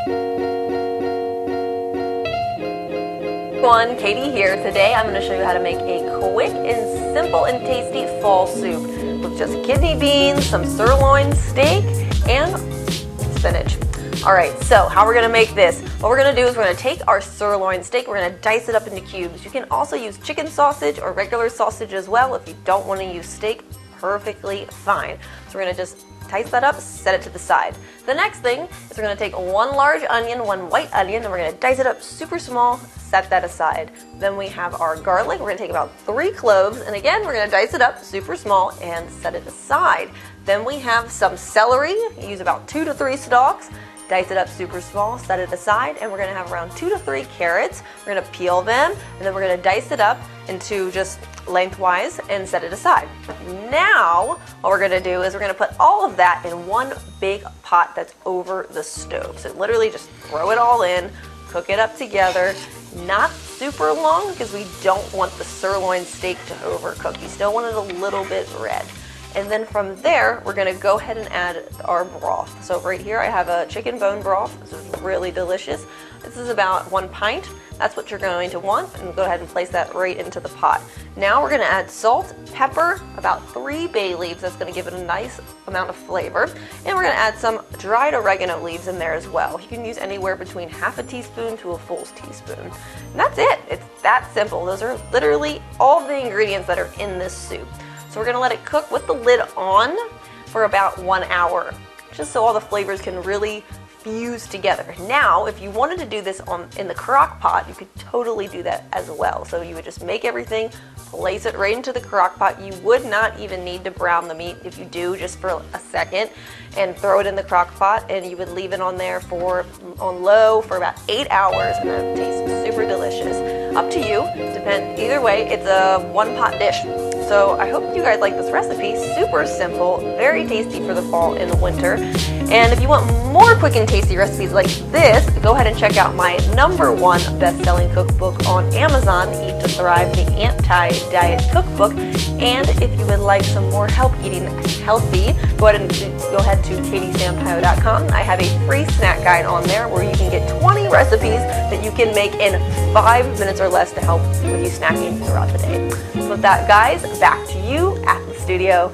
Everyone, Katie here. Today I'm going to show you how to make a quick and simple and tasty fall soup with just kidney beans, some sirloin steak, and spinach. Alright, so how we're going to make this. What we're going to do is we're going to take our sirloin steak, we're going to dice it up into cubes. You can also use chicken sausage or regular sausage as well if you don't want to use steak. Perfectly fine. So we're going to just dice that up, set it to the side. The next thing is we're going to take one large onion, one white onion, and we're going to dice it up super small, set that aside. Then we have our garlic. We're going to take about 3 cloves, and again, we're going to dice it up super small and set it aside. Then we have some celery. Use about 2 to 3 stalks. Dice it up super small, set it aside, and we're going to have around 2 to 3 carrots. We're going to peel them, and then we're going to dice it up into just lengthwise and set it aside. Now, what we're going to do is we're going to put all of that in one big pot that's over the stove. So literally just throw it all in, cook it up together, not super long because we don't want the sirloin steak to overcook. You still want it a little bit red. And then from there, we're going to go ahead and add our broth. So right here, I have a chicken bone broth. This is really delicious. This is about 1 pint. That's what you're going to want. And go ahead and place that right into the pot. Now we're going to add salt, pepper, about 3 bay leaves. That's going to give it a nice amount of flavor. And we're going to add some dried oregano leaves in there as well. You can use anywhere between half a teaspoon to a full teaspoon. And that's it. It's that simple. Those are literally all of the ingredients that are in this soup. So we're going to let it cook with the lid on for about 1 hour, just so all the flavors can really fuse together. Now, if you wanted to do this in the crock pot, you could totally do that as well. So you would just make everything, place it right into the crock pot. You would not even need to brown the meat. If you do, just for a second, and throw it in the crock pot, and you would leave it on there on low for about 8 hours, and it tastes super delicious. Up to you. Either way, it's a 1-pot dish. So I hope you guys like this recipe. Super simple, very tasty for the fall and the winter. And if you want more quick and tasty recipes like this, go ahead and check out my #1 best-selling cookbook on Amazon, Eat to Thrive, the Anti-Diet Cookbook. And if you would like some more help eating healthy, go ahead to katiesampaio.com. I have a free snack guide on there where you can get 20 recipes that you can make in 5 minutes or less to help with you snacking throughout the day. So with that, guys, back to you at the studio.